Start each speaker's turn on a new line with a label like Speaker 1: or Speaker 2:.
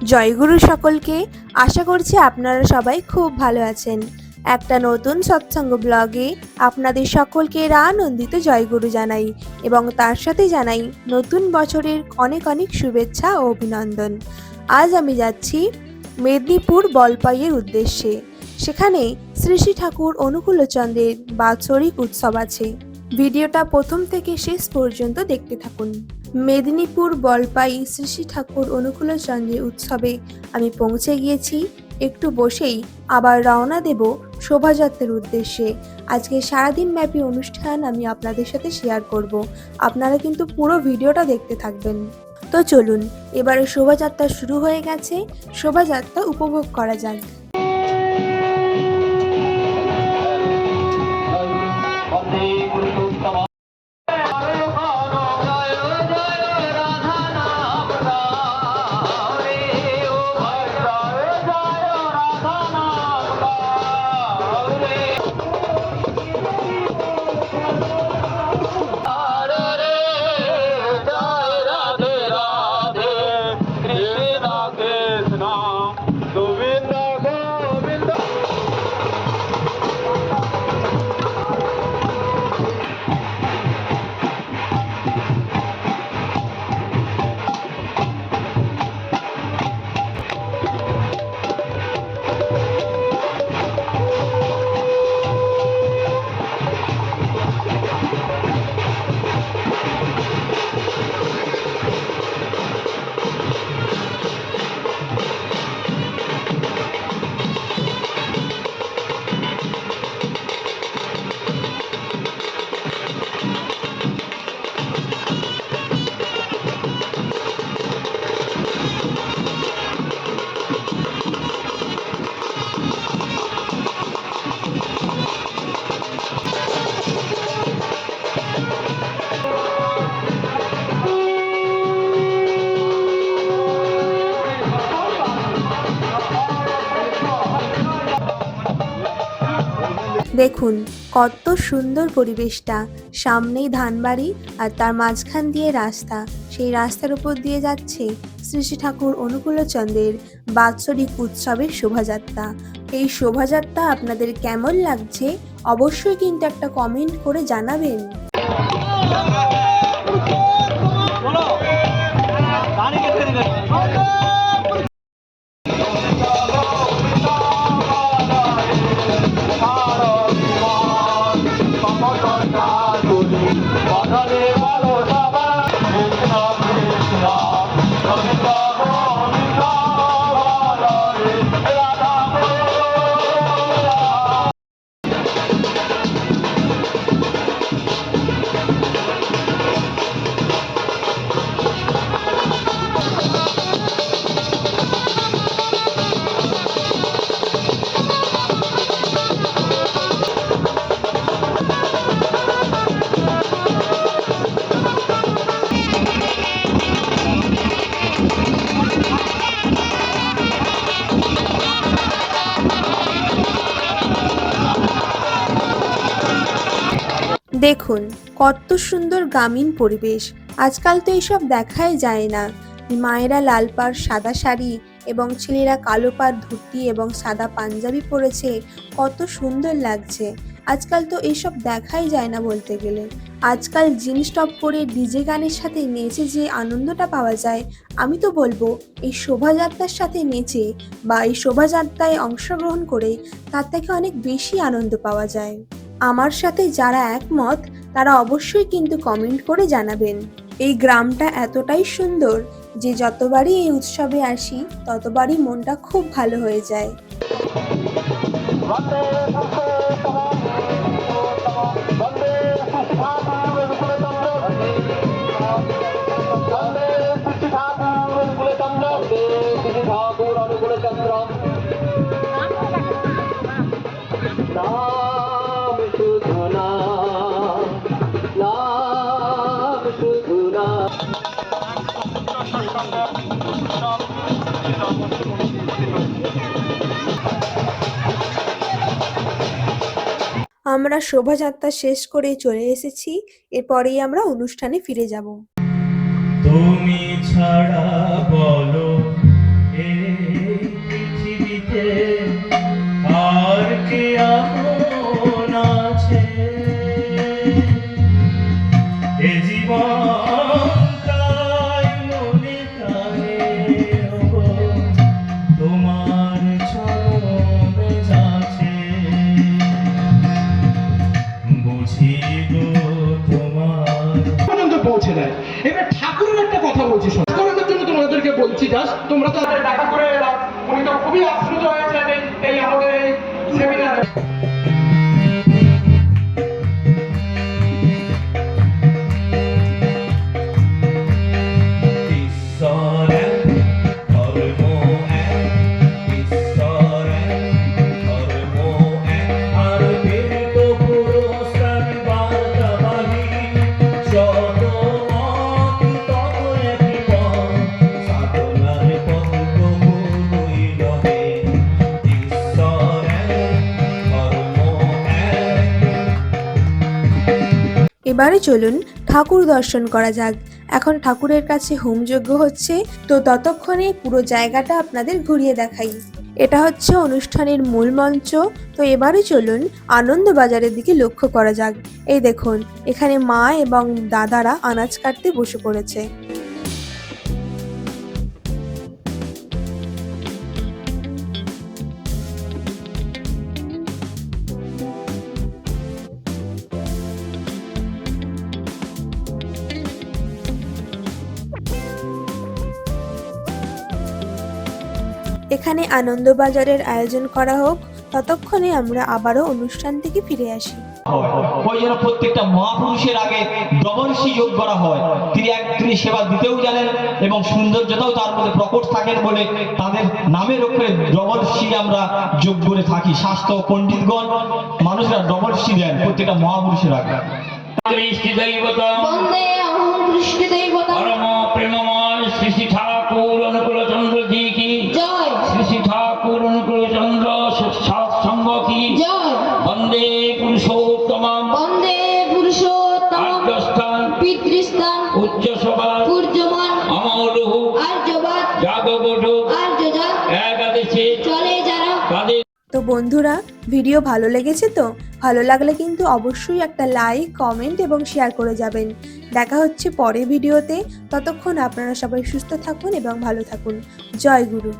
Speaker 1: জয়গুরু সকলকে। আশা করছি আপনারা সবাই খুব ভালো আছেন। একটা নতুন সৎসঙ্গ ব্লগে আপনাদের সকলকে আনন্দিত জয়গুরু জানাই এবং তার সাথে জানাই নতুন বছরের অনেক অনেক শুভেচ্ছা ও অভিনন্দন। আজ আমি যাচ্ছি মেদিনীপুর বলপাইয়ের উদ্দেশ্যে। সেখানে শ্রী শ্রী ঠাকুর অনুকূলচন্দ্রের বাৎসরিক উৎসব আছে। ভিডিওটা প্রথম থেকে শেষ পর্যন্ত দেখতে থাকুন। মেদিনীপুর বলপাই শ্রী শ্রী ঠাকুর অনুকূলচন্দ্রের উৎসবে আমি পৌঁছে গিয়েছি। একটু বসেই আবার রওনা দেব শোভাযাত্রার উদ্দেশ্যে। আজকে সারাদিন ব্যাপী অনুষ্ঠান আমি আপনাদের সাথে শেয়ার করব। আপনারা কিন্তু পুরো ভিডিওটা দেখতে থাকবেন। তো চলুন, এবারে শোভাযাত্রা শুরু হয়ে গেছে। শোভাযাত্রা উপভোগ করা যাক। দেখুন কত সুন্দর পরিবেশটা। সামনেই ধানবাড়ি আর তার মাঝখান দিয়ে রাস্তা। সেই রাস্তার উপর দিয়ে যাচ্ছে শ্রী শ্রী ঠাকুর অনুকূলচন্দ্রের বাৎসরিক উৎসবের শোভাযাত্রা। এই শোভাযাত্রা আপনাদের কেমন লাগছে অবশ্যই কিন্তু একটা কমেন্ট করে জানাবেন। দেখুন কত সুন্দর গ্রামীণ পরিবেশ। আজকাল তো এইসব দেখাই যায় না। মায়েরা লাল পাড় সাদা শাড়ি এবং ছেলেরা কালো পাড় ধুতি এবং সাদা পাঞ্জাবি পরেছে, কত সুন্দর লাগছে। আজকাল তো এইসব দেখাই যায় না বলতে গেলে। আজকাল জিন্স টপ পরে ডিজে গানের সাথে নেচে যে আনন্দটা পাওয়া যায়, আমি তো বলবো এই শোভাযাত্রার সাথে নেচে বা এই শোভাযাত্রায় অংশগ্রহণ করে তার থেকে অনেক বেশি আনন্দ পাওয়া যায়। আমার সাথে যারা একমত তারা অবশ্যই কিন্তু কমেন্ট করে জানাবেন। এই গ্রামটা এতটাই সুন্দর যে যতবারই এই উৎসবে আসি ততবারই মনটা খুব ভালো হয়ে যায়। আমরা শোভাযাত্রা শেষ করে চলে এসেছি। এরপরেই আমরা অনুষ্ঠানে ফিরে যাব।
Speaker 2: তুমি ছাড়া বলো এই তোমরা তো দেখা করে এলাম, উনি তো খুবই আশ্চর্য হয়েছেন এই আমাদের এই সেমিনারে।
Speaker 1: এবারে চলুন ঠাকুর দর্শন করা যাক। এখন ঠাকুরের কাছে হোমযজ্ঞ হচ্ছে, তো ততক্ষণে পুরো জায়গাটা আপনাদের ঘুরিয়ে দেখাই। এটা হচ্ছে অনুষ্ঠানের মূল মঞ্চ। তো এবারে চলুন আনন্দবাজারের দিকে লক্ষ্য করা যাক। এই দেখুন, এখানে মা এবং দাদারা আনাজ কাটতে বসে পড়েছে। এখানে আনন্দবাজারের আয়োজন করা হোক, ততক্ষণে আমরা আবারও অনুষ্ঠান থেকে ফিরে আসি।
Speaker 3: ওই জন্য প্রত্যেকটা মহাপুরুষের আগে ডবলসি যোগ করা হয়। তিনি সেবা দিতেও জানেন এবং সৌন্দর্যতাও তার মধ্যে প্রকট থাকেন বলে তাদের নামের উপরে ডবলসি আমরা যোগ করে থাকি। শাস্ত্র পণ্ডিতগণ মানুষরা ডবলসি দেন প্রত্যেকটা মহাপুরুষের আগে।
Speaker 4: পরম প্রেমময় শ্রী শ্রী ঠাকুর অনুকূল চন্দ্র জি কি জয়, শ্রী শ্রী ঠাকুর অনুকূল চন্দ্র সৎসঙ্গ কি জয়। বন্দে পুরুষোত্তম, বন্দে পুরুষোত্তম, আদ্যস্থান পিতৃস্থান, উচ্চ সভা সূর্যমান, অমরুহ আর্যবাদ, জাগবটু আর্যজাত, একাদশী চলে যারা তাদের।
Speaker 1: তো বন্ধুরা, ভিডিও ভালো লেগেছে তো? ভালো লাগলে কিন্তু অবশ্যই একটা লাইক, কমেন্ট এবং শেয়ার করে যাবেন। দেখা হচ্ছে পরের ভিডিওতে। ততক্ষণ আপনারা সবাই সুস্থ থাকুন এবং ভালো থাকুন। জয় গুরু।